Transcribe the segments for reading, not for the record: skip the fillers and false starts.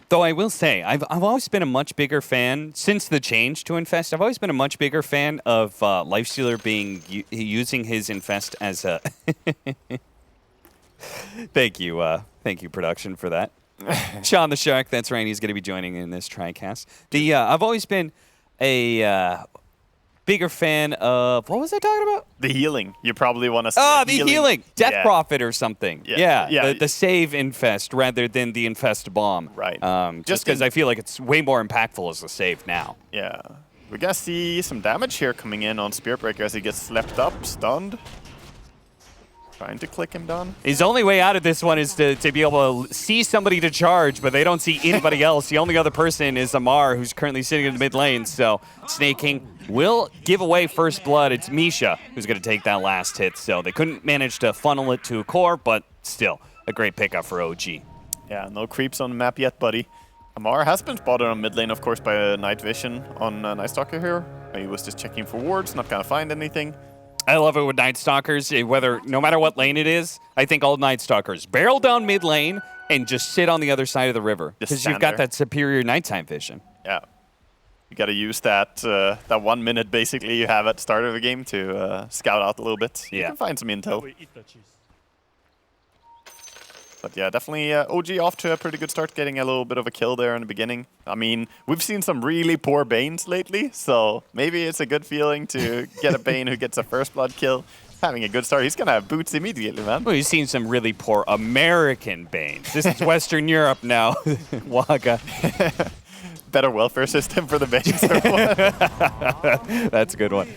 Though I will say, I've always been a much bigger fan, since the change to Infest, I've always been a much bigger fan of Lifestealer using his Infest as a... Thank you, production, for that. Sean the Shark, that's right, he's going to be joining in this TriCast. I've always been a bigger fan of... What was I talking about? The healing. You probably want to say the healing. Death Prophet or something. Yeah. The save Infest rather than the Infest bomb. Right. Just because I feel like it's way more impactful as a save now. Yeah. We're going to see some damage here coming in on Spirit Breaker as he gets slept up, stunned. Trying to click him down. His only way out of this one is to be able to see somebody to charge, but they don't see anybody else. The only other person is Amar, who's currently sitting in the mid lane. So Snake King will give away first blood. It's Misha who's going to take that last hit. So they couldn't manage to funnel it to a core, but still a great pickup for OG. Yeah, no creeps on the map yet, buddy. Amar has been spotted on mid lane, of course, by Night Vision on Night Stalker here. He was just checking for wards, not going to find anything. I love it with Night Stalkers, no matter what lane it is. I think all Night Stalkers barrel down mid lane and just sit on the other side of the river because you've got that superior nighttime vision. Yeah, you got to use that 1 minute basically you have at the start of the game to scout out a little bit. Yeah, you can find some intel. But yeah, definitely OG off to a pretty good start, getting a little bit of a kill there in the beginning. I mean, we've seen some really poor Banes lately, so maybe it's a good feeling to get a Bane who gets a first blood kill. Having a good start. He's going to have boots immediately, man. Well, you've seen some really poor American Banes. This is Western Europe now. Waka. Better welfare system for the Banes or what? That's a good one.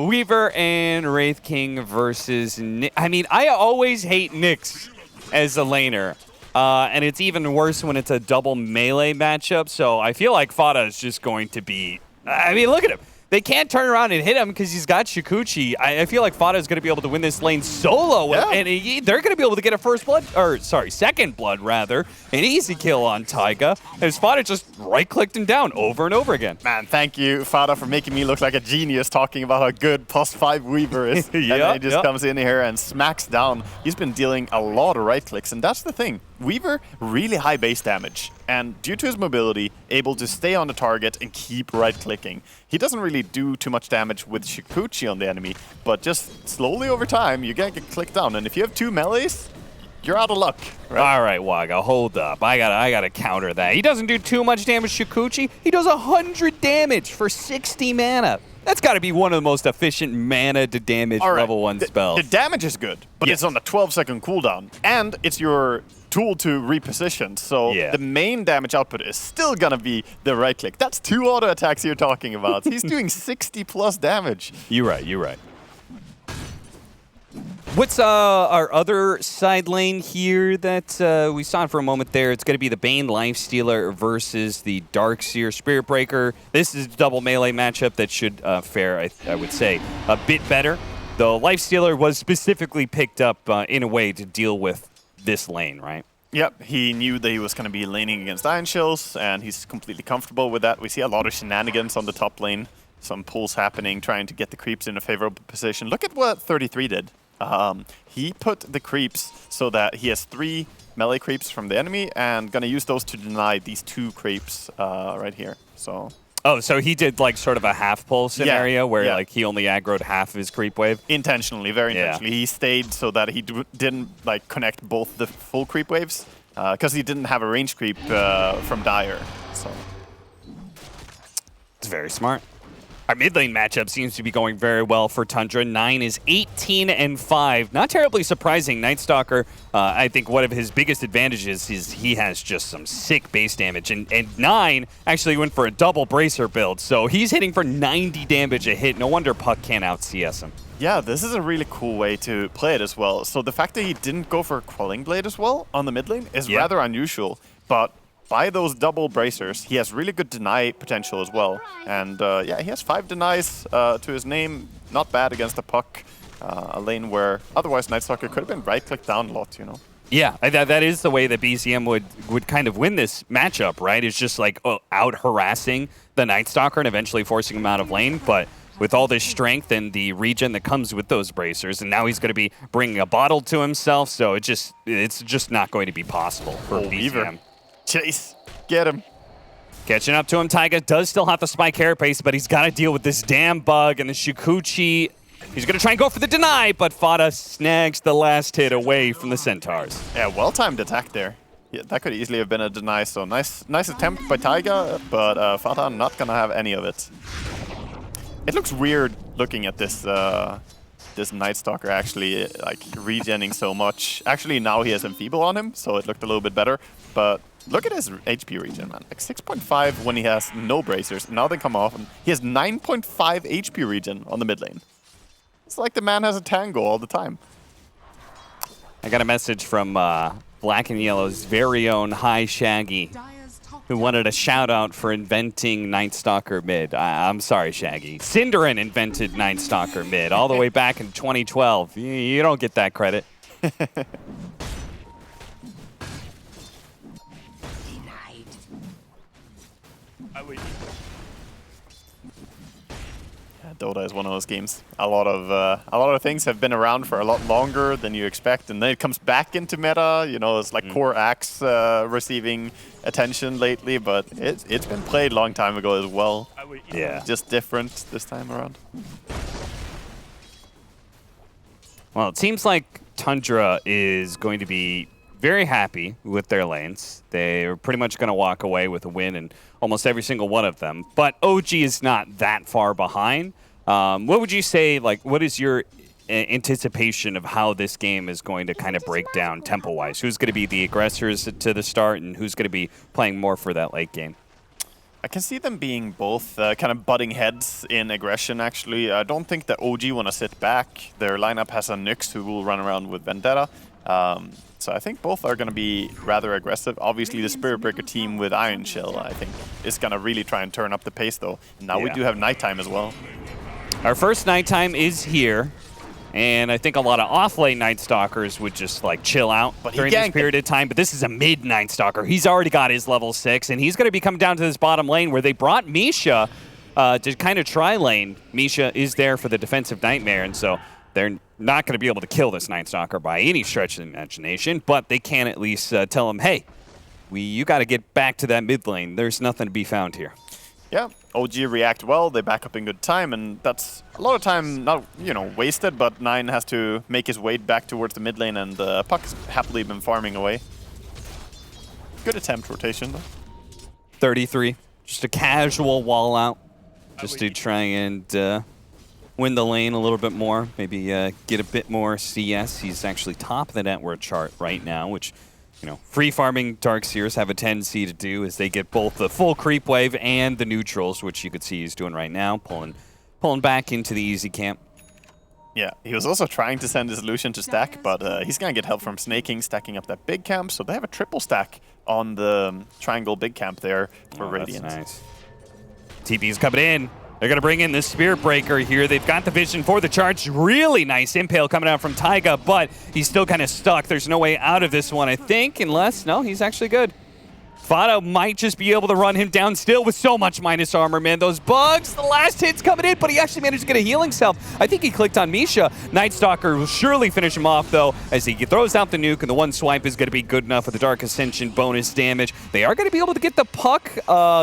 Weaver and Wraith King versus Nyx. I mean, I always hate Nyx as a laner. And it's even worse when it's a double melee matchup. So I feel like Fada is just going to be... I mean, look at him. They can't turn around and hit him because he's got Shukuchi. I feel like Fada is going to be able to win this lane solo. Yeah. And they're going to be able to get a second blood, rather. An easy kill on Taiga. As Fada just right-clicked him down over and over again. Man, thank you, Fada, for making me look like a genius talking about how good +5 Weaver is. And then he just comes in here and smacks down. He's been dealing a lot of right-clicks, and that's the thing. Weaver, really high base damage, and due to his mobility, able to stay on the target and keep right-clicking. He doesn't really do too much damage with Shukuchi on the enemy, but just slowly over time, you get clicked down, and if you have 2 melees, you're out of luck. Right? All right, Waga, hold up. I gotta counter that. He doesn't do too much damage to Shukuchi. He does 100 damage for 60 mana. That's got to be one of the most efficient mana to damage level 1 spells. The damage is good, but it's on a 12-second cooldown, and it's your tool to reposition, so the main damage output is still gonna be the right click. That's 2 auto attacks you're talking about. He's doing 60 plus damage. You're right. What's our other side lane here that we saw for a moment there? It's going to be the Bane Lifestealer versus the Darkseer Spirit Breaker. This is a double melee matchup that should fare, I would say, a bit better. The Lifestealer was specifically picked up in a way to deal with this lane, right? Yep, he knew that he was going to be laning against Iron Shills, and he's completely comfortable with that. We see a lot of shenanigans on the top lane. Some pulls happening, trying to get the creeps in a favorable position. Look at what 33 did. He put the creeps so that he has 3 melee creeps from the enemy and gonna use those to deny these 2 creeps right here. So. Oh, so he did like sort of a half pull scenario where like he only aggroed half of his creep wave? Intentionally, very intentionally. He stayed so that he didn't like connect both the full creep waves because he didn't have a range creep from Dire. So. It's very smart. Our mid lane matchup seems to be going very well for Tundra. 9 is 18-5. Not terribly surprising. Night Stalker, I think one of his biggest advantages is he has just some sick base damage. And 9 actually went for a double bracer build. So he's hitting for 90 damage a hit. No wonder Puck can't out-CS him. Yeah, this is a really cool way to play it as well. So the fact that he didn't go for a Quelling Blade as well on the mid lane is rather unusual. But by those double bracers, he has really good deny potential as well. And yeah, he has 5 denies to his name. Not bad against the Puck, a lane where otherwise Night Stalker could have been right-clicked down a lot, you know? Yeah, that is the way that BCM would kind of win this matchup, right? It's just like out-harassing the Night Stalker and eventually forcing him out of lane. But with all this strength and the regen that comes with those bracers, and now he's going to be bringing a bottle to himself, so it's just not going to be possible for BCM. Weaver. Chase, get him. Catching up to him, Taiga does still have the spike carapace, but he's got to deal with this damn bug and the Shukuchi. He's going to try and go for the deny, but Fata snags the last hit away from the Centaurs. Yeah, well-timed attack there. Yeah, that could easily have been a deny, so nice attempt by Taiga, but Fata not going to have any of it. It looks weird looking at this this Night Stalker actually like regenning so much. Actually, now he has Enfeeble on him, so it looked a little bit better, but look at his HP regen, man. Like 6.5 when he has no bracers. Now they come off, and he has 9.5 HP regen on the mid lane. It's like the man has a tango all the time. I got a message from Black and Yellow's very own Hi Shaggy, who wanted a shout out for inventing Night Stalker mid. I'm sorry, Shaggy. Cinderin invented Night Stalker mid all the way back in 2012. You don't get that credit. Dota is one of those games. A lot of things have been around for a lot longer than you expect, and then it comes back into meta. You know, it's like Core Axe receiving attention lately, but it's been played a long time ago as well. Yeah, just different this time around. Well, it seems like Tundra is going to be very happy with their lanes. They're pretty much going to walk away with a win in almost every single one of them. But OG is not that far behind. What would you say, like, what is your anticipation of how this game is going to kind of break down tempo-wise? Who's going to be the aggressors to the start, and who's going to be playing more for that late game? I can see them being both kind of butting heads in aggression, actually. I don't think that OG want to sit back. Their lineup has a Nyx who will run around with Vendetta. So I think both are going to be rather aggressive. Obviously, the Spirit Breaker team with Iron Shell, I think, is going to really try and turn up the pace, though. Now we do have nighttime as well. Our first nighttime is here, and I think a lot of off-lane Night Stalkers would just like chill out during this period of time. But this is a mid Night Stalker. He's already got his level 6, and he's going to be coming down to this bottom lane where they brought Misha to kind of tri-lane. Misha is there for the defensive nightmare, and so they're not going to be able to kill this Night Stalker by any stretch of the imagination, but they can at least tell him, hey, you got to get back to that mid lane. There's nothing to be found here. Yeah, OG react well, they back up in good time, and that's a lot of time not, wasted, but Nine has to make his way back towards the mid lane, and Puck has happily been farming away. Good attempt rotation, though. 33, just a casual wall out, just to try and win the lane a little bit more, maybe get a bit more CS. He's actually top of the network chart right now, which, free farming Darkseers have a tendency to do as they get both the full creep wave and the neutrals, which you could see he's doing right now, pulling back into the easy camp. Yeah, he was also trying to send his Lucian to stack, but he's going to get help from Snaking, stacking up that big camp, so they have a triple stack on the triangle big camp there for Radiant. That's nice. TP's coming in. They're going to bring in the Spirit Breaker here. They've got the vision for the charge. Really nice impale coming out from Taiga, but he's still kind of stuck. There's no way out of this one, I think, unless, no, he's actually good. Fata might just be able to run him down still with so much minus armor, man. Those bugs, the last hit's coming in, but he actually managed to get a healing self. I think he clicked on Misha. Night Stalker will surely finish him off, though, as he throws out the nuke, and the one swipe is going to be good enough for the Dark Ascension bonus damage. They are going to be able to get the Puck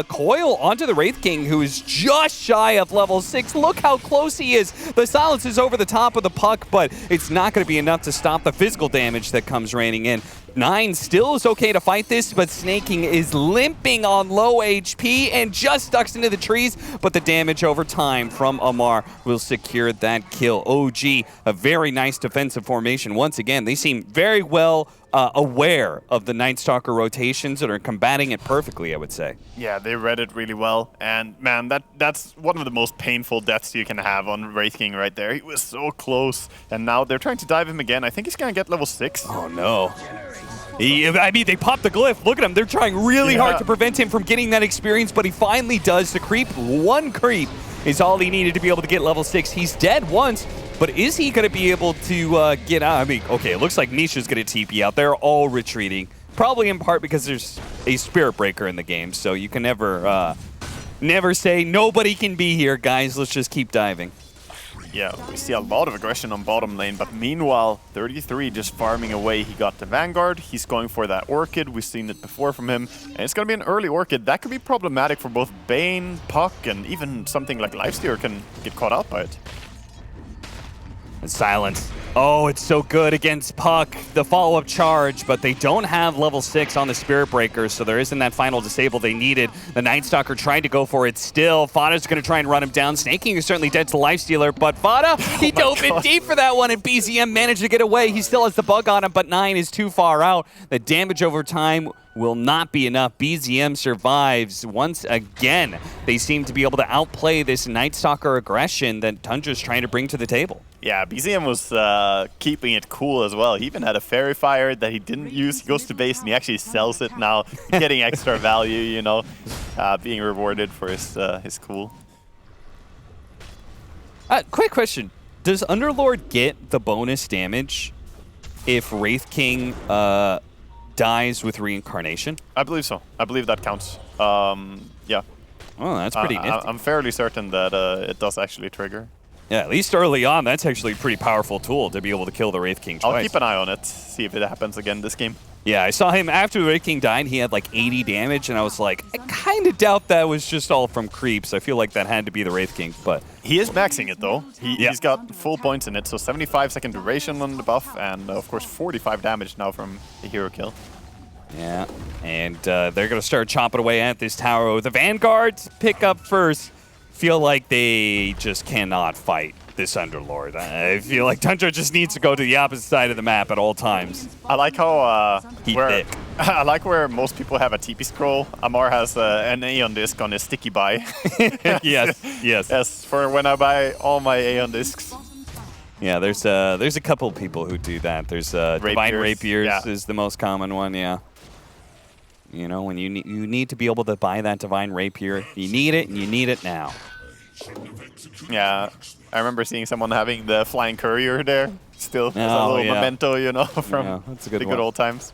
coil onto the Wraith King, who is just shy of level 6. Look how close he is. The silence is over the top of the Puck, but it's not going to be enough to stop the physical damage that comes raining in. Nine still is okay to fight this, but Snaking is limping on low HP and just ducks into the trees, but the damage over time from Amar will secure that kill. OG, a very nice defensive formation. Once again, they seem very well aware of the Night Stalker rotations and are combating it perfectly, I would say. Yeah, they read it really well, and man, that's one of the most painful deaths you can have on Wraith King right there. He was so close, and now they're trying to dive him again. I think he's gonna get level 6. Oh no. They popped the glyph. Look at him. They're trying really hard to prevent him from getting that experience, but he finally does. The creep, one creep, is all he needed to be able to get level 6. He's dead once, but is he going to be able to get out? I mean, okay, it looks like Misha's going to TP out. They're all retreating, probably in part because there's a Spirit Breaker in the game, so you can never say nobody can be here, guys. Let's just keep diving. Yeah, we see a lot of aggression on bottom lane, but meanwhile, 33 just farming away. He got the Vanguard, he's going for that Orchid, we've seen it before from him, and it's going to be an early Orchid. That could be problematic for both Bane, Puck, and even something like Lifesteal can get caught out by it. And silence. Oh, it's so good against Puck, the follow-up charge, but they don't have level 6 on the Spirit Breaker, so there isn't that final disable they needed. The Night Stalker tried to go for it still. Fada's going to try and run him down. Snake King is certainly dead to Lifestealer, but Fada, he dove in deep for that one, and BZM managed to get away. He still has the bug on him, but 9 is too far out. The damage over time will not be enough. BZM survives once again. They seem to be able to outplay this Night Stalker aggression that Tundra's trying to bring to the table. Yeah, BZM was keeping it cool as well. He even had a Fairy Fire that he didn't use. He goes to base and he actually sells it now, getting extra value, you know, being rewarded for his cool. Quick question. Does Underlord get the bonus damage if Wraith King dies with reincarnation? I believe so. I believe that counts. Yeah. Oh, that's pretty nifty. I'm fairly certain that it does actually trigger. Yeah, at least early on, that's actually a pretty powerful tool to be able to kill the Wraith King twice. I'll keep an eye on it, see if it happens again this game. Yeah, I saw him after the Wraith King died, he had like 80 damage, and I was like, I kind of doubt that was just all from creeps. I feel like that had to be the Wraith King, but... He is maxing it, though. He's got full points in it, so 75-second duration on the buff, and of course 45 damage now from the hero kill. Yeah, and they're going to start chopping away at this tower. The Vanguards pick up first. Feel like they just cannot fight this Underlord. I feel like Tundra just needs to go to the opposite side of the map at all times. I like how thick. I like where most people have a TP scroll. Amar has an Aeon disc on his sticky buy. Yes. Yes, for when I buy all my Aeon discs. Yeah, there's a couple people who do that. There's Divine Rapiers is the most common one. Yeah. You know, when you need to be able to buy that Divine Rapier, you need it, and you need it now. Yeah, I remember seeing someone having the Flying Courier there, still as a little memento, you know, from that's a the good old times.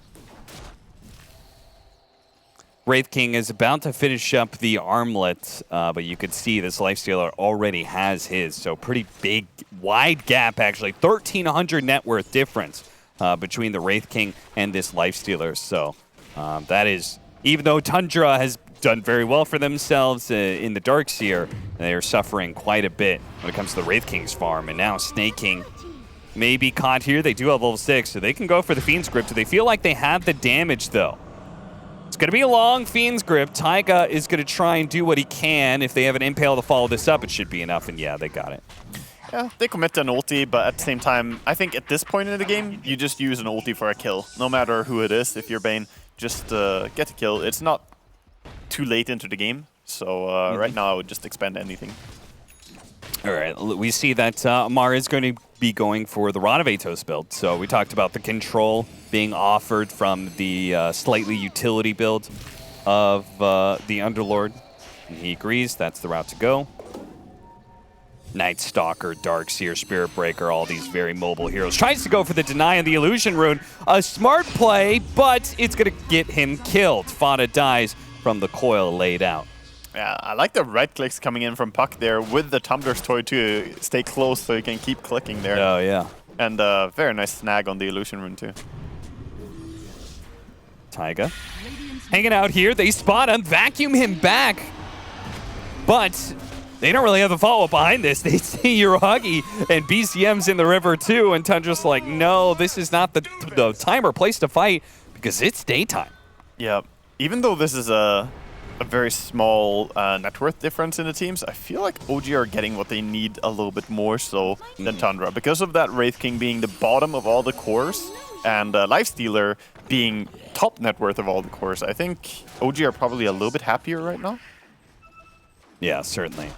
Wraith King is about to finish up the armlet, but you could see this Lifestealer already has his, so pretty big, wide gap actually, 1,300 net worth difference between the Wraith King and this Lifestealer, so that is, even though Tundra has done very well for themselves in the Darkseer, they are suffering quite a bit when it comes to the Wraith King's farm. And now Snake King may be caught here. They do have level 6, so they can go for the Fiend's Grip. Do they feel like they have the damage, though? It's going to be a long Fiend's Grip. Taiga is going to try and do what he can. If they have an Impale to follow this up, it should be enough. And yeah, they got it. Yeah, they commit to an ulti, but at the same time, I think at this point in the game, you just use an ulti for a kill. No matter who it is, if you're Bane, just get a kill. It's not too late into the game, so right now I would just expend anything. All right, we see that Amar is going to be going for the Rod of Atos build. So we talked about the control being offered from the slightly utility build of the Underlord. And he agrees, that's the route to go. Night Stalker, Darkseer, Spirit Breaker, all these very mobile heroes. Tries to go for the Deny and the Illusion Rune. A smart play, but it's going to get him killed. Fada dies from the coil laid out. Yeah, I like the right clicks coming in from Puck there with the Tumbler's Toy to stay close so you can keep clicking there. Oh, yeah. And very nice snag on the Illusion Rune too. Taiga hanging out here. They spot him, vacuum him back. But they don't really have the follow-up behind this. They see Uragi and BCM's in the river too, and Tundra's like, no, this is not the time or place to fight because it's daytime. Yeah. Even though this is a very small net worth difference in the teams, I feel like OG are getting what they need a little bit more so than Tundra. Because of that Wraith King being the bottom of all the cores and Lifestealer being top net worth of all the cores, I think OG are probably a little bit happier right now. Yeah, certainly.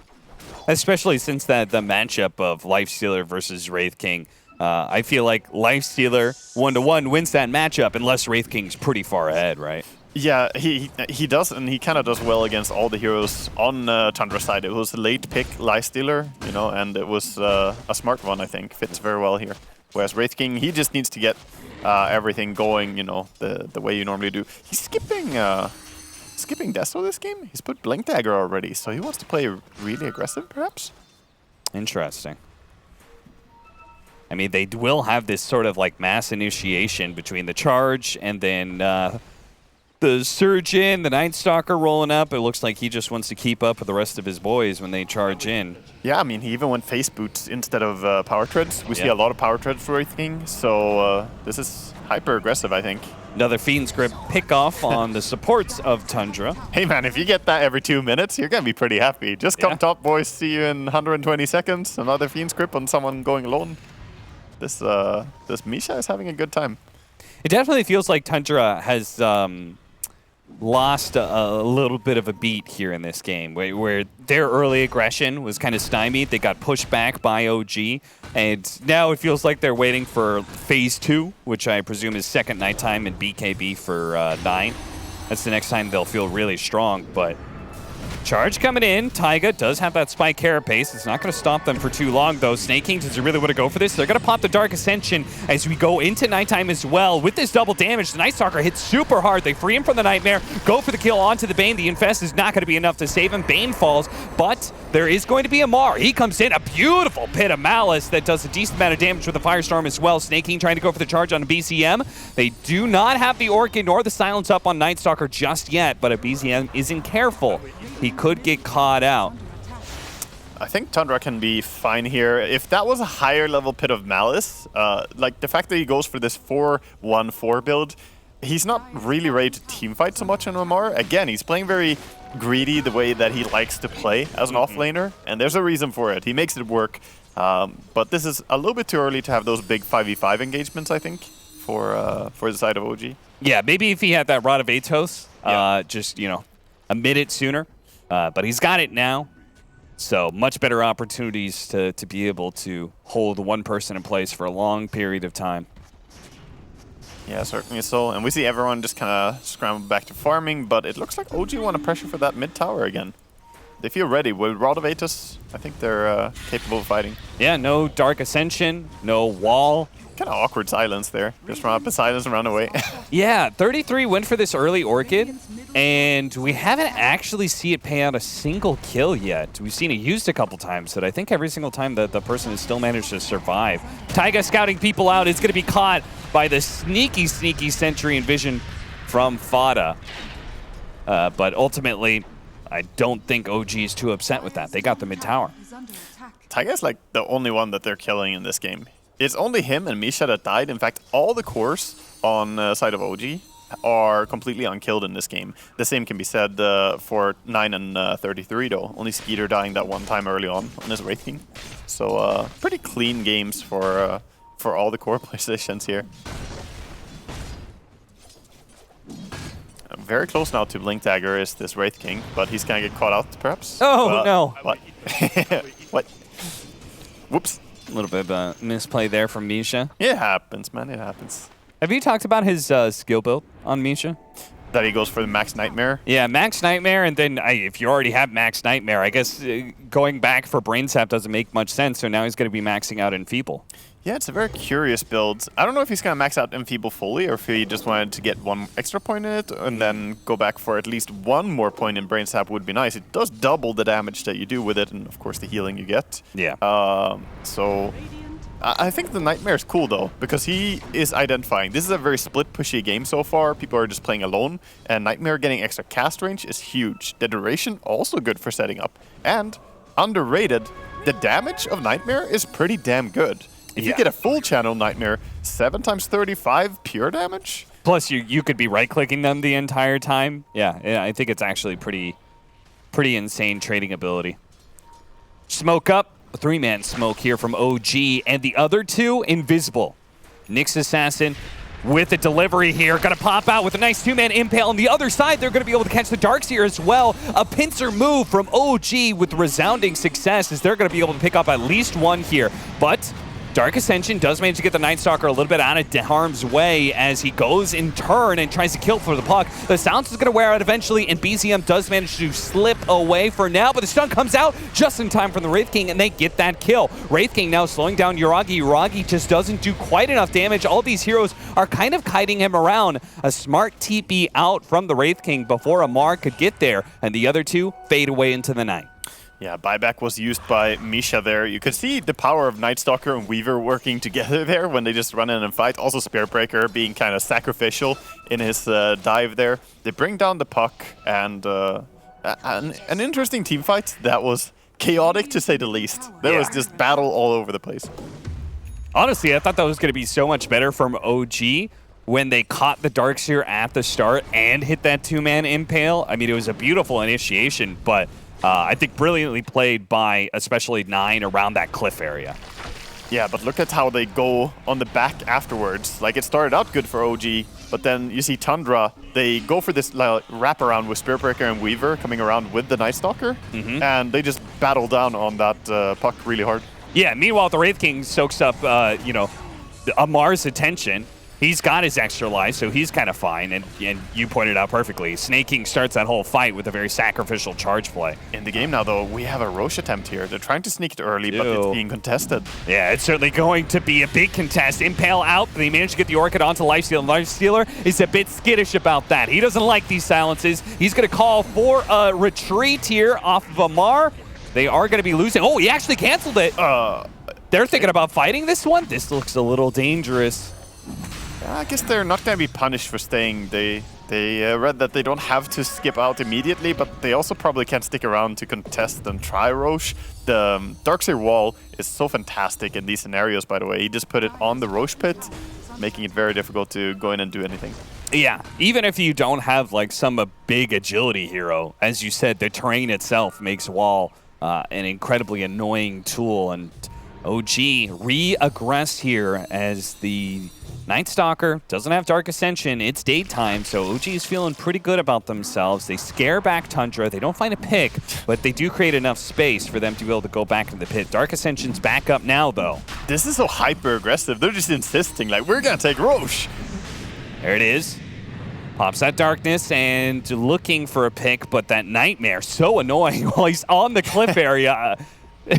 Especially since the matchup of Lifestealer versus Wraith King. I feel like Lifestealer 1-to-1 wins that matchup unless Wraith King's pretty far ahead, right? Yeah, he does, and he kind of does well against all the heroes on Tundra's side. It was a late pick, Lifestealer, you know, and it was a smart one, I think. Fits very well here. Whereas Wraith King, he just needs to get everything going, you know, the way you normally do. He's skipping Desto this game. He's put Blink Dagger already, so he wants to play really aggressive, perhaps? Interesting. I mean, they will have this sort of like mass initiation between the charge and then the Surgeon, the Night Stalker rolling up. It looks like he just wants to keep up with the rest of his boys when they charge in. Yeah, I mean, he even went face boots instead of power treads. We see a lot of power treads for Wraith King, so this is hyper aggressive, I think. Another Fiend's Grip pick-off on the supports of Tundra. Hey man, if you get that every 2 minutes, you're going to be pretty happy. Just come top, boys. See you in 120 seconds. Another Fiend's Grip on someone going alone. This Misha is having a good time. It definitely feels like Tundra has lost a little bit of a beat here in this game, where their early aggression was kind of stymied. They got pushed back by OG, and now it feels like they're waiting for Phase 2, which I presume is second nighttime and BKB for 9. That's the next time they'll feel really strong, but charge coming in. Taiga does have that spike carapace. It's not going to stop them for too long, though. Snake King, does he really want to go for this? They're going to pop the Dark Ascension as we go into nighttime as well. With this double damage, the Night Stalker hits super hard. They free him from the Nightmare, go for the kill onto the Bane. The Infest is not going to be enough to save him. Bane falls, but there is going to be a Mar. He comes in, a beautiful Pit of Malice that does a decent amount of damage with the Firestorm as well. Snake King trying to go for the charge on a BCM. They do not have the Orchid nor the Silence up on Night Stalker just yet, but a BCM isn't careful. He could get caught out. I think Tundra can be fine here. If that was a higher level Pit of Malice, like the fact that he goes for this 4-1-4 build, he's not really ready to teamfight so much in MMR. Again, he's playing very greedy the way that he likes to play as an offlaner, and there's a reason for it. He makes it work, but this is a little bit too early to have those big 5v5 engagements, I think, for the side of OG. Yeah, maybe if he had that Rod of Atos, just, you know, a minute sooner. But he's got it now, so much better opportunities to be able to hold one person in place for a long period of time. Yeah, certainly so. And we see everyone just kind of scramble back to farming, but it looks like OG want to pressure for that mid tower again. They feel ready. With Rod of Atos, I think they're capable of fighting. Yeah, no Dark Ascension, no wall. Kind of awkward silence there. Just run up in silence and run away. Yeah, 33 went for this early Orchid, and we haven't actually seen it pay out a single kill yet. We've seen it used a couple times, but I think every single time that the person has still managed to survive. Taiga scouting people out is going to be caught by the sneaky Sentry and Vision from Fada. But ultimately, I don't think OG is too upset with that. They got the mid tower. Taiga's like the only one that they're killing in this game. It's only him and Misha that died. In fact, all the cores on the side of OG are completely unkilled in this game. The same can be said for 9 and 33, though. Only Skeeter dying that one time early on his Wraith King. So pretty clean games for all the core positions here. Very close now to Blink Dagger is this Wraith King, but he's gonna get caught out, perhaps. Oh, no. What? What? Whoops. A little bit of a misplay there from Misha. It happens, man. It happens. Have you talked about his skill build on Misha? That he goes for the Max Nightmare? Yeah, Max Nightmare, and then if you already have Max Nightmare, I guess going back for Brain Sap doesn't make much sense, so now he's going to be maxing out Enfeeble. Yeah, it's a very curious build. I don't know if he's going to max out Enfeeble fully, or if he just wanted to get one extra point in it, and then go back for at least one more point in Brain Sap would be nice. It does double the damage that you do with it, and of course the healing you get. Yeah. So I think the Nightmare is cool, though, because he is identifying. This is a very split-pushy game so far. People are just playing alone, and Nightmare getting extra cast range is huge. The duration, also good for setting up. And, underrated, the damage of Nightmare is pretty damn good. If you get a full channel Nightmare, 7 times 35 pure damage? Plus, you could be right-clicking them the entire time. Yeah, I think it's actually pretty insane trading ability. Smoke up. A 3-man smoke here from OG, and the other two invisible. Nyx Assassin with a delivery here, gonna pop out with a nice 2-man impale. On the other side, they're gonna be able to catch the Darkseer as well. A pincer move from OG with resounding success, as they're gonna be able to pick up at least one here. But Dark Ascension does manage to get the Night Stalker a little bit out of harm's way as he goes in turn and tries to kill for the puck. The Silence is going to wear out eventually, and BZM does manage to slip away for now, but the stun comes out just in time from the Wraith King, and they get that kill. Wraith King now slowing down Yuragi. Yuragi just doesn't do quite enough damage. All these heroes are kind of kiting him around. A smart TP out from the Wraith King before Amar could get there, and the other two fade away into the night. Yeah, buyback was used by Misha there. You could see the power of Night Stalker and Weaver working together there when they just run in and fight. Also Spirit Breaker being kind of sacrificial in his dive there. They bring down the puck, and an interesting team fight that was chaotic to say the least. There was just battle all over the place. Honestly, I thought that was going to be so much better from OG when they caught the Darkseer at the start and hit that two-man impale. I mean, it was a beautiful initiation, but I think brilliantly played by especially 9 around that cliff area. Yeah, but look at how they go on the back afterwards. Like, it started out good for OG, but then you see Tundra, they go for this wraparound with Spirit Breaker and Weaver coming around with the Night Stalker, and they just battle down on that puck really hard. Yeah, meanwhile, the Wraith King soaks up, Amar's attention. He's got his extra life, so he's kind of fine, and you pointed out perfectly. Snake King starts that whole fight with a very sacrificial charge play. In the game now, though, we have a Roche attempt here. They're trying to sneak it early, but it's being contested. Yeah, it's certainly going to be a big contest. Impale out, they managed to get the Orchid onto Lifestealer. Lifestealer is a bit skittish about that. He doesn't like these silences. He's going to call for a retreat here off of Amar. They are going to be losing. Oh, he actually canceled it. They're thinking about fighting this one. This looks a little dangerous. I guess they're not going to be punished for staying. They read that they don't have to skip out immediately, but they also probably can't stick around to contest and try Roche. The Darkseer wall is so fantastic in these scenarios, by the way. He just put it on the Roche pit, making it very difficult to go in and do anything. Yeah, even if you don't have like some big agility hero, as you said, the terrain itself makes wall an incredibly annoying tool, and OG re-aggress here as the Night Stalker doesn't have Dark Ascension. It's daytime, so OG is feeling pretty good about themselves. They scare back Tundra. They don't find a pick, but they do create enough space for them to be able to go back into the pit. Dark Ascension's back up now, though. This is so hyper-aggressive. They're just insisting, like, we're going to take Roche. There it is. Pops that darkness and looking for a pick, but that Nightmare, so annoying while he's on the cliff area.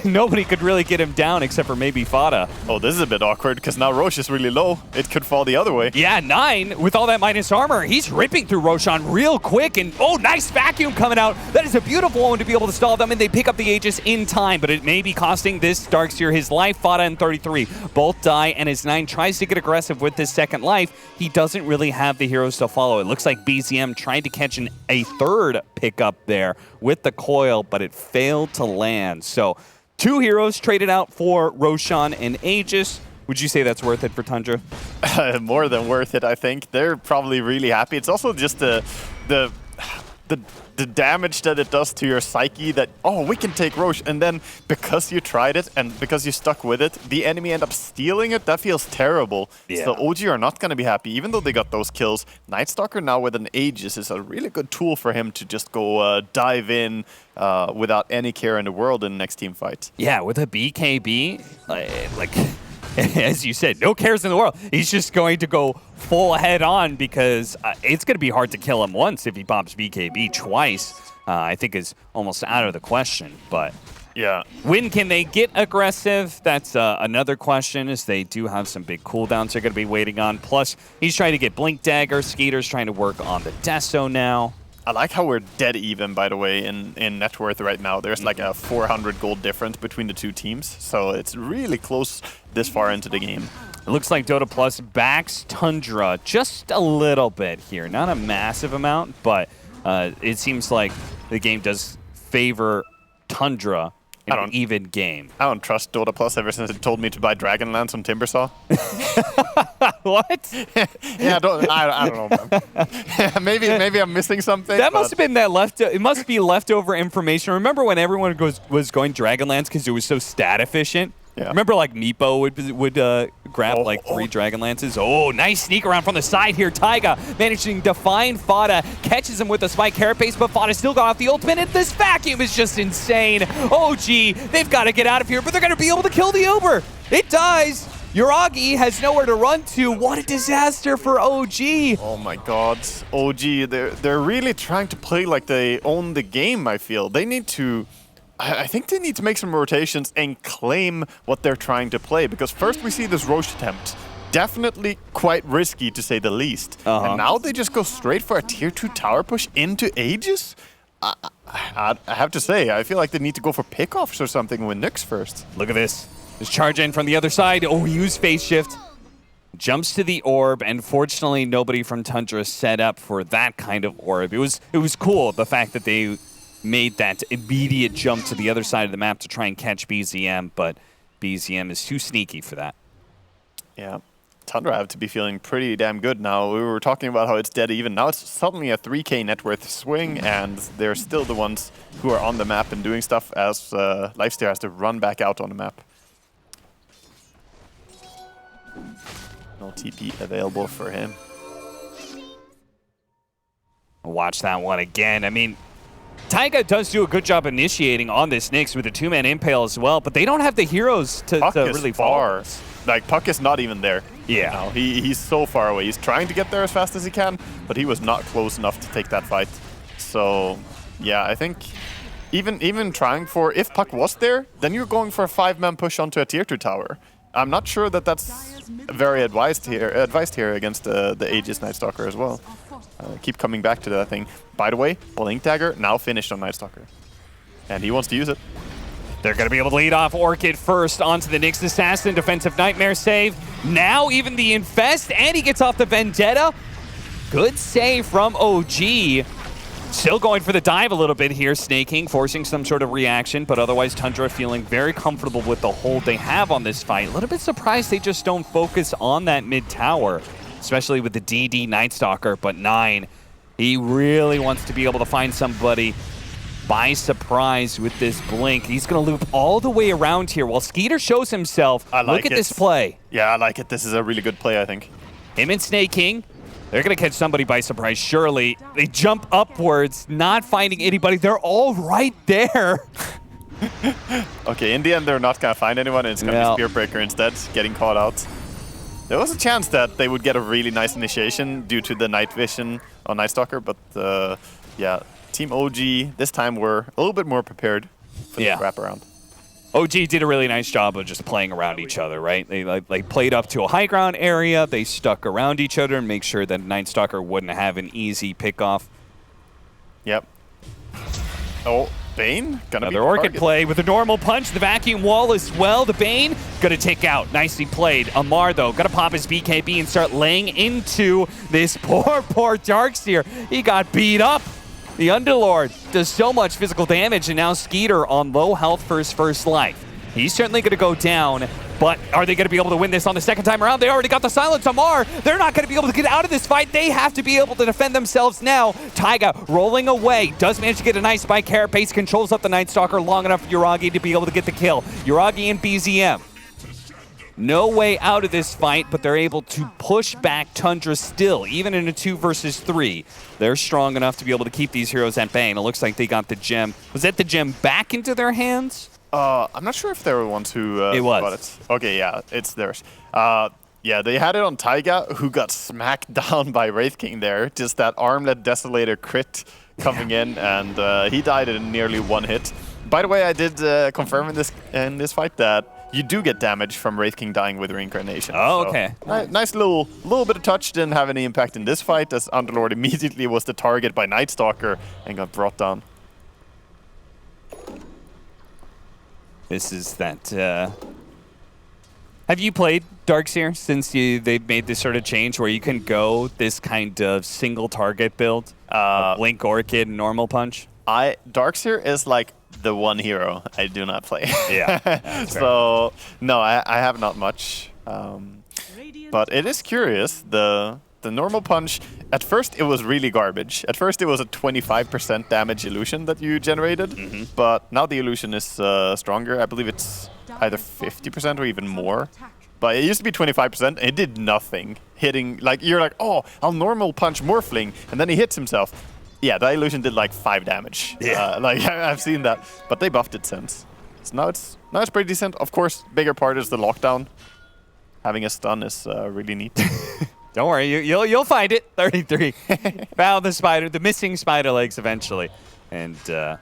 Nobody could really get him down except for maybe Fada. Oh, this is a bit awkward because now Roche is really low. It could fall the other way. Yeah, 9 with all that minus armor. He's ripping through Roshan real quick, and oh, nice vacuum coming out. That is a beautiful one to be able to stall them, and they pick up the Aegis in time, but it may be costing this Darkseer his life. Fada and 33 both die, and as 9 tries to get aggressive with his second life, he doesn't really have the heroes to follow. It looks like BZM tried to catch a third pickup there with the coil, but it failed to land. So 2 heroes traded out for Roshan and Aegis. Would you say that's worth it for Tundra? More than worth it, I think. They're probably really happy. It's also just the damage that it does to your psyche that, oh, we can take Roche. And then because you tried it and because you stuck with it, the enemy end up stealing it. That feels terrible. Yeah. So OG are not going to be happy, even though they got those kills. Night Stalker now with an Aegis is a really good tool for him to just go dive in without any care in the world in the next team fight. Yeah, with a BKB, like as you said, no cares in the world. He's just going to go full head on because it's going to be hard to kill him once if he pops BKB twice. I think is almost out of the question, but yeah. When can they get aggressive? That's another question, as they do have some big cooldowns they're going to be waiting on. Plus, he's trying to get Blink Dagger. Skeeter's trying to work on the Deso now. I like how we're dead even, by the way, in net worth right now. There's like a 400 gold difference between the two teams, so it's really close this far into the game. It looks like Dota+ backs Tundra just a little bit here. Not a massive amount, but it seems like the game does favor Tundra in an even game. I don't trust Dota+ ever since it told me to buy Dragonlance on Timbersaw. What? Yeah, I don't know, man. maybe I'm missing something. That must have been that it must be leftover information. Remember when everyone was going Dragonlance because it was so stat efficient? Yeah. Remember, like, Meepo would grab, like, 3 Dragonlances? Oh, nice sneak around from the side here. Taiga managing to find Fada, catches him with a spike carapace, but Fada still got off the ultimate, and this vacuum is just insane. OG, they've got to get out of here, but they're going to be able to kill the Uber. It dies. Uragi has nowhere to run to. What a disaster for OG. Oh my god. OG, they're really trying to play like they own the game, I feel. They need to... I think they need to make some rotations and claim what they're trying to play, because first we see this Roche attempt. Definitely quite risky, to say the least. And now they just go straight for a tier 2 tower push into Aegis? I have to say, I feel like they need to go for pickoffs or something with Nyx first. Look at this. Just charge in from the other side. Oh, use phase shift. Jumps to the orb, and fortunately nobody from Tundra set up for that kind of orb. It was cool, the fact that they made that immediate jump to the other side of the map to try and catch BZM, but BZM is too sneaky for that. Yeah. Tundra have to be feeling pretty damn good now. We were talking about how it's dead even. Now it's suddenly a 3k net worth swing, and they're still the ones who are on the map and doing stuff as Lifesteer has to run back out on the map. No TP available for him. Watch that one again. I mean, Taiga does do a good job initiating on this Nyx with a 2-man impale as well, but they don't have the heroes to really far. follow. Like, Puck is not even there. Yeah. Now. He's so far away. He's trying to get there as fast as he can, but he was not close enough to take that fight. So, yeah, I think even trying for... If Puck was there, then you're going for a 5-man push onto a tier 2 tower. I'm not sure that that's very advised here against the Aegis Night Stalker as well. Keep coming back to that thing. By the way, Blink Dagger now finished on Night Stalker. And he wants to use it. They're going to be able to lead off Orchid first onto the Nyx Assassin. Defensive Nightmare save. Now even the Infest, and he gets off the Vendetta. Good save from OG. Still going for the dive a little bit here, snaking, forcing some sort of reaction, but otherwise Tundra feeling very comfortable with the hold they have on this fight. A little bit surprised they just don't focus on that mid tower, especially with the DD Night Stalker, but 9, he really wants to be able to find somebody by surprise with this blink. He's going to loop all the way around here while Skeeter shows himself. Look at this play. Yeah, I like it. This is a really good play, I think. Him and Snaking. They're going to catch somebody by surprise, surely. They jump upwards, not finding anybody. They're all right there. Okay, in the end, they're not going to find anyone, and it's going to be Spearbreaker instead, getting caught out. There was a chance that they would get a really nice initiation due to the night vision on Night Stalker, but yeah, Team OG this time were a little bit more prepared for the wraparound. OG did a really nice job of just playing around each other, right? They played up to a high ground area, they stuck around each other and make sure that Night Stalker wouldn't have an easy pickoff. Yep. Oh, Bane gonna another Orchid play with a normal punch, the vacuum wall as well. The Bane gonna tick out, nicely played. Amar though, gonna pop his BKB and start laying into this poor Darkseer. He got beat up. The Underlord does so much physical damage, and now Skeeter on low health for his first life. He's certainly going to go down, but are they going to be able to win this on the second time around? They already got the silence. Amar, they're not going to be able to get out of this fight. They have to be able to defend themselves now. Taiga rolling away, does manage to get a nice spike. Carapace controls up the Night Stalker long enough for Yuragi to be able to get the kill. Yuragi and BZM. No way out of this fight, but they're able to push back Tundra still, even in a 2 versus 3. They're strong enough to be able to keep these heroes at bay, and it looks like they got the gem. Was that the gem back into their hands? I'm not sure if they were the ones who got it. Okay, yeah, it's theirs. Yeah, they had it on Taiga, who got smacked down by Wraith King there. Just that Armlet Desolator crit coming in, and he died in nearly 1 hit. By the way, I did confirm in this fight that you do get damage from Wraith King dying with Reincarnation. Oh, okay. So, nice little bit of touch. Didn't have any impact in this fight, as Underlord immediately was the target by Night Stalker and got brought down. This is that... Have you played Darkseer since they've made this sort of change where you can go this kind of single target build? Blink Orchid, normal punch? Darkseer is like the one hero I do not play. Yeah. So, no, I have not much. But it is curious. The normal punch, at first it was really garbage. At first it was a 25% damage illusion that you generated, but now the illusion is stronger. I believe it's either 50% or even more. But it used to be 25%, and it did nothing. Hitting, like, you're like, oh, I'll normal punch Morphling, and then he hits himself. Yeah, that illusion did like 5 damage. Yeah. Like, I've seen that. But they buffed it since. So now it's pretty decent. Of course, bigger part is the lockdown. Having a stun is really neat. Don't worry, you'll find it. 33. Found the spider, the missing spider legs eventually. And I'm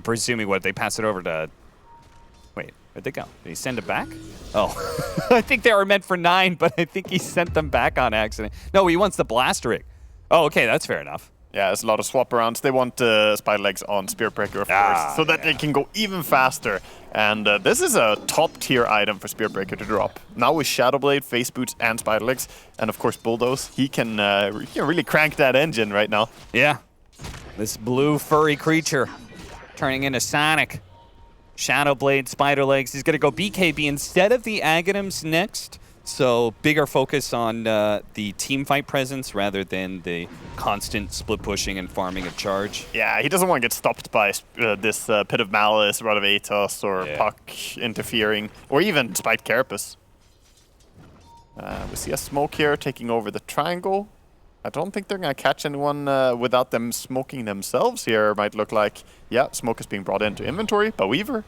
presuming they pass it over to... Wait, where'd they go? Did he send it back? Oh, I think they were meant for 9, but I think he sent them back on accident. No, he wants the blast rig. Oh, okay, that's fair enough. Yeah, there's a lot of swap arounds. They want Spider Legs on Spirit Breaker, of course, so that they can go even faster. And this is a top-tier item for Spirit Breaker to drop. Now with Shadow Blade, Face Boots, and Spider Legs, and of course Bulldoze, he can really crank that engine right now. Yeah. This blue furry creature turning into Sonic. Shadow Blade, Spider Legs. He's going to go BKB instead of the Aghanims next. So bigger focus on the team fight presence rather than the constant split pushing and farming of charge. Yeah, he doesn't want to get stopped by this Pit of Malice, Rod of Atos, or Puck interfering, or even Spiked Carapace. We see a smoke here taking over the triangle. I don't think they're going to catch anyone without them smoking themselves here. Might look like, yeah, smoke is being brought into inventory, but Weaver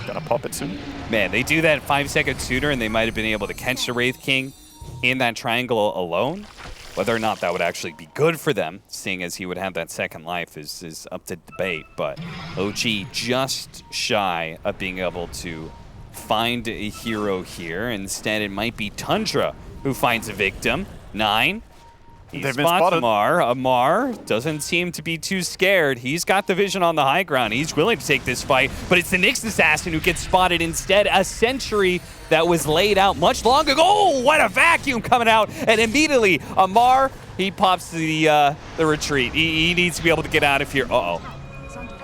gonna pop it soon. Man, they do that 5 seconds sooner and they might have been able to catch the Wraith King in that triangle alone. Whether or not that would actually be good for them, seeing as he would have that second life, is up to debate. But OG just shy of being able to find a hero here. Instead, it might be Tundra who finds a victim. 9. He spots Amar. Amar doesn't seem to be too scared. He's got the vision on the high ground. He's willing to take this fight, but it's the Nyx Assassin who gets spotted instead. A sentry that was laid out much long ago. Oh, what a vacuum coming out. And immediately, Amar, he pops the retreat. He needs to be able to get out of here. Uh-oh.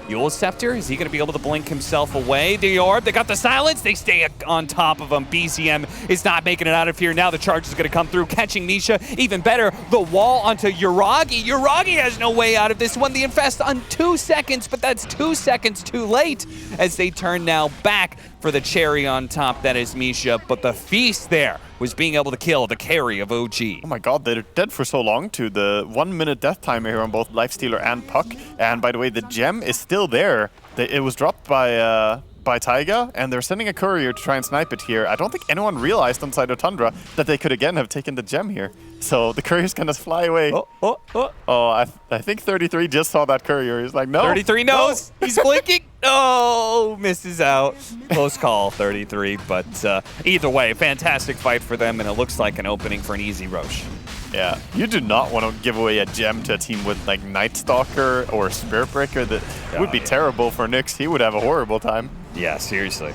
Yule Scepter, is he going to be able to blink himself away? The orb, they got the silence. They stay on top of him. BZM is not making it out of here. Now the charge is going to come through, catching Misha. Even better, the wall onto Yuragi. Yuragi has no way out of this one. The infest on 2 seconds, but that's 2 seconds too late as they turn now back for the cherry on top. That is Misha, but the feast there was being able to kill the carry of OG. Oh my god, they're dead for so long too. The 1 minute death timer here on both Lifestealer and Puck. And by the way, the gem is still there. It was dropped by Taiga, and they're sending a courier to try and snipe it here. I don't think anyone realized on side of Tundra that they could again have taken the gem here. So the courier's gonna fly away. I think 33 just saw that courier. He's like, no. 33 knows. No. He's blinking. Oh, misses out. Close call, 33. But either way, fantastic fight for them, and it looks like an opening for an easy Roche. Yeah, you do not want to give away a gem to a team with like Night Stalker or Spirit Breaker. That would be terrible for Nyx. He would have a horrible time. Yeah, seriously.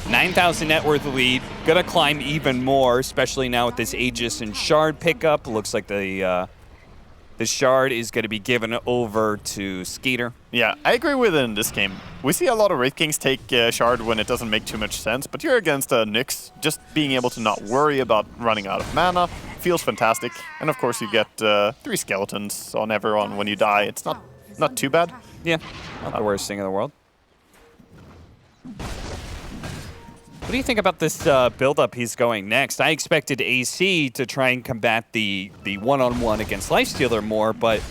9,000 net worth lead. Gonna climb even more, especially now with this Aegis and Shard pickup. Looks like the Shard is going to be given over to Skeeter. Yeah, I agree with it in this game. We see a lot of Wraith Kings take Shard when it doesn't make too much sense, but you're against Nyx. Just being able to not worry about running out of mana feels fantastic. And of course you get 3 skeletons on everyone when you die. It's not too bad. Yeah, not the worst thing in the world. What do you think about this build-up he's going next? I expected AC to try and combat the one-on-one against Lifestealer more, but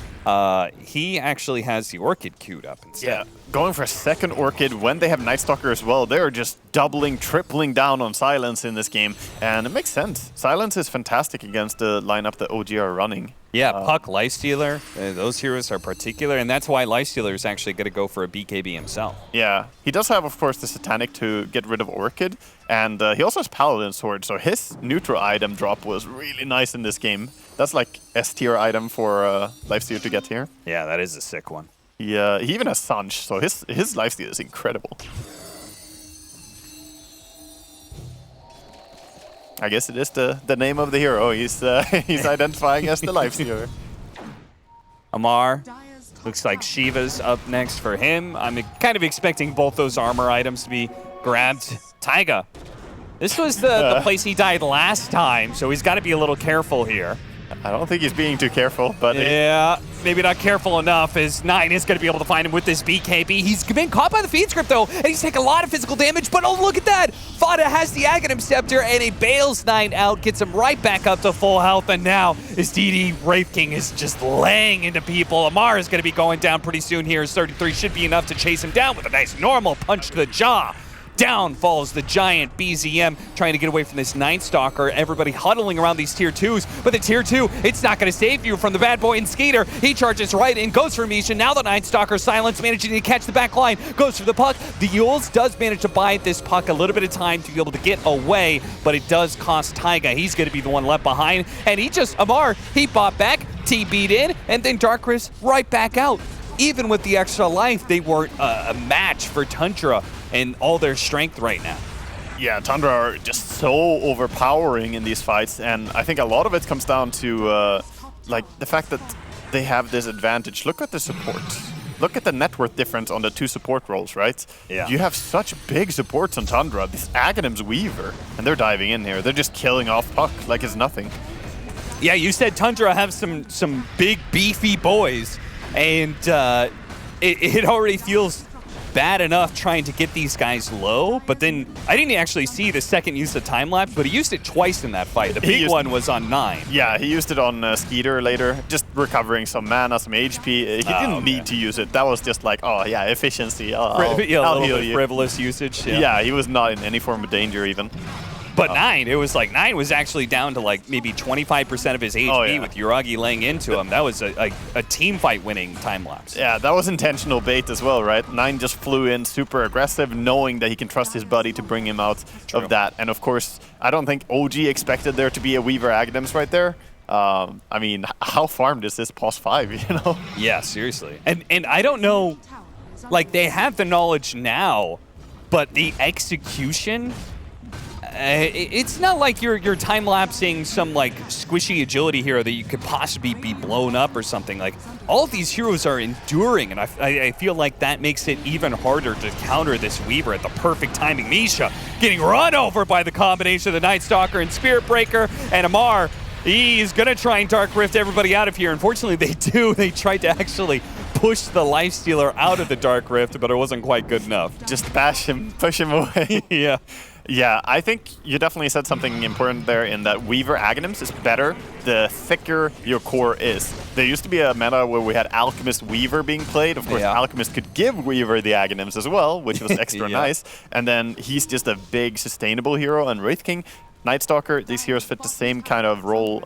he actually has the Orchid queued up instead. Yeah, going for a second Orchid when they have Night Stalker as well. They're just doubling, tripling down on Silence in this game, and it makes sense. Silence is fantastic against the lineup that OG are running. Yeah, Puck, Lifestealer, those heroes are particular, and that's why Lifestealer is actually going to go for a BKB himself. Yeah, he does have, of course, the Satanic to get rid of Orchid, and he also has Paladin Sword, so his neutral item drop was really nice in this game. That's like S-tier item for Lifestealer to get here. Yeah, that is a sick one. He even has Sanch, so his Lifesteal is incredible. I guess it is the name of the hero. He's identifying as the Lifestealer. Amar, looks like Shiva's up next for him. I'm kind of expecting both those armor items to be grabbed. Taiga, this was the place he died last time, so he's got to be a little careful here. I don't think he's being too careful, but... Yeah, maybe not careful enough, as 9 is going to be able to find him with this BKB. He's been caught by the feed script, though, and he's taking a lot of physical damage, but oh, look at that! Fada has the Aghanim Scepter, and he bails 9 out, gets him right back up to full health, and now his DD Wraith King is just laying into people. Amar is going to be going down pretty soon here. His 33 should be enough to chase him down with a nice normal punch to the jaw. Down falls the giant BZM, trying to get away from this Night Stalker. Everybody huddling around these tier 2s, but the tier 2, it's not going to save you from the bad boy and Skeeter. He charges right in, goes for Misha. Now the Night Stalker Silence, managing to catch the back line, goes for the Puck. The Yules does manage to buy this Puck a little bit of time to be able to get away, but it does cost Taiga. He's going to be the one left behind, and Amar, he bought back, TB'd in, and then Dark Rift right back out. Even with the extra life, they weren't a match for Tundra and all their strength right now. Yeah, Tundra are just so overpowering in these fights, and I think a lot of it comes down to like the fact that they have this advantage. Look at the support. Look at the net worth difference on the two support roles, right? Yeah. You have such big supports on Tundra. This Aghanim's Weaver, and they're diving in here. They're just killing off Puck like it's nothing. Yeah, you said Tundra have some big, beefy boys, and it already feels bad enough trying to get these guys low, but then I didn't actually see the second use of time-lapse, but he used it twice in that fight. The big one was on 9. Yeah, he used it on Skeeter later, just recovering some mana, some HP. He didn't need to use it. That was just like, oh yeah, efficiency. I'll heal you. Frivolous usage. Yeah, he was not in any form of danger even. But 9, it was like 9 was actually down to like maybe 25% of his HP with Yuragi laying into him. That was a team fight winning time lapse. Yeah, that was intentional bait as well, right? 9 just flew in super aggressive, knowing that he can trust his buddy to bring him out of that. And of course, I don't think OG expected there to be a Weaver Aghanims right there. I mean, how farmed is this pos 5, you know? Yeah, seriously. And I don't know, like they have the knowledge now, but the execution, it's not like you're time-lapsing some like squishy agility hero that you could possibly be blown up or something. Like all of these heroes are enduring, and I feel like that makes it even harder to counter this Weaver at the perfect timing. Misha getting run over by the combination of the Night Stalker and Spirit Breaker, and Amar, he's gonna try and Dark Rift everybody out of here. Unfortunately, they do. They tried to actually push the Lifestealer out of the Dark Rift, but it wasn't quite good enough. Just bash him, push him away. Yeah. Yeah, I think you definitely said something important there in that Weaver Aghanims is better the thicker your core is. There used to be a meta where we had Alchemist Weaver being played. Of course, Alchemist could give Weaver the Aghanims as well, which was extra nice. And then he's just a big sustainable hero. And Wraith King, Night Stalker, these heroes fit the same kind of role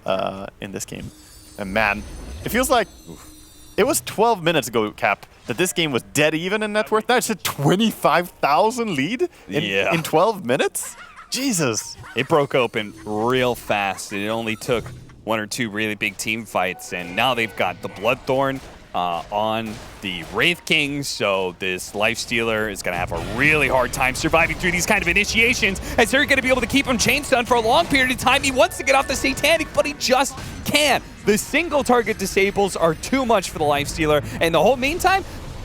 in this game. And man, it feels like it was 12 minutes ago, Cap, that this game was dead even in net worth. Now it's a 25,000 lead in 12 minutes? Jesus. It broke open real fast. It only took 1 or 2 really big team fights, and now they've got the Bloodthorn on the Wraith King, so this Lifestealer is going to have a really hard time surviving through these kind of initiations, as they're going to be able to keep him chain stunned for a long period of time. He wants to get off the Satanic, but he just can't. The single target disables are too much for the Lifestealer, and the whole meantime,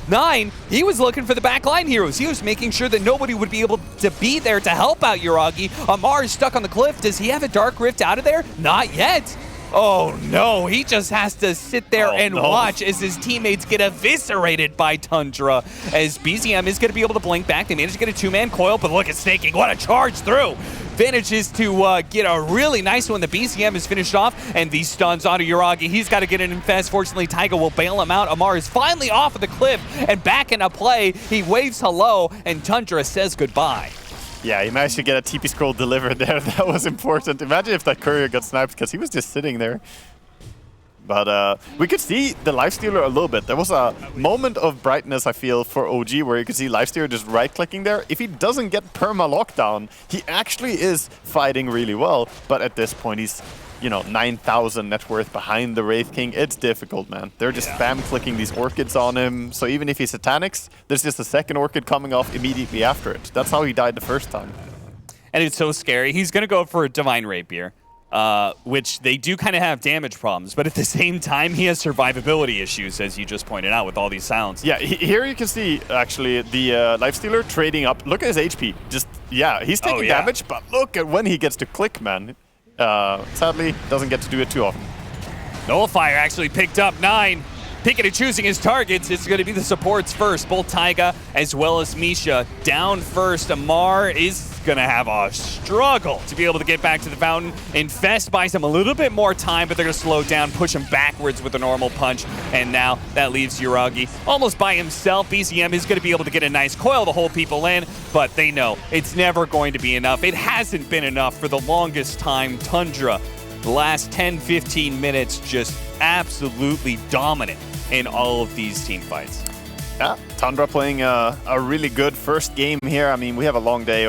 9, he was looking for the backline heroes. He was making sure that nobody would be able to be there to help out Yuragi. Amar is stuck on the cliff. Does he have a Dark Rift out of there? Not yet. Oh no, he just has to sit there and watch as his teammates get eviscerated by Tundra, as BZM is going to be able to blink back. They managed to get a 2-man coil, but look at Snaking, what a charge through. Manages to get a really nice one. The BZM is finished off, and these stuns onto Yuragi. He's got to get an infest. Fortunately, Taiga will bail him out. Amar is finally off of the cliff and back into play. He waves hello, and Tundra says goodbye. Yeah, he managed to get a TP scroll delivered there. That was important. Imagine if that courier got sniped, because he was just sitting there. But we could see the Lifestealer a little bit. There was a moment of brightness, I feel, for OG, where you could see Lifestealer just right-clicking there. If he doesn't get perma-lockdown, he actually is fighting really well. But at this point, he's, you know, 9,000 net worth behind the Wraith King. It's difficult, man. They're just spam-clicking these Orchids on him. So even if he Satanics, there's just a second Orchid coming off immediately after it. That's how he died the first time. And it's so scary. He's going to go for a Divine Rapier, which they do kind of have damage problems. But at the same time, he has survivability issues, as you just pointed out, with all these sounds. Yeah, here you can see, actually, the Lifestealer trading up. Look at his HP. Just, yeah, he's taking damage, but look at when he gets to click, man. Sadly, doesn't get to do it too often. Nullifier actually picked up 9. Picking and choosing his targets, it's going to be the supports first. Both Taiga as well as Misha down first. Amar is going to have a struggle to be able to get back to the fountain. Infest buys him a little bit more time, but they're going to slow down, push him backwards with a normal punch. And now that leaves Yuragi almost by himself. BZM is going to be able to get a nice coil to hold people in, but they know it's never going to be enough. It hasn't been enough for the longest time. Tundra, the last 10-15 minutes, just absolutely dominant in all of these team fights. Yeah, Tundra playing a really good first game here. I mean, we have a long day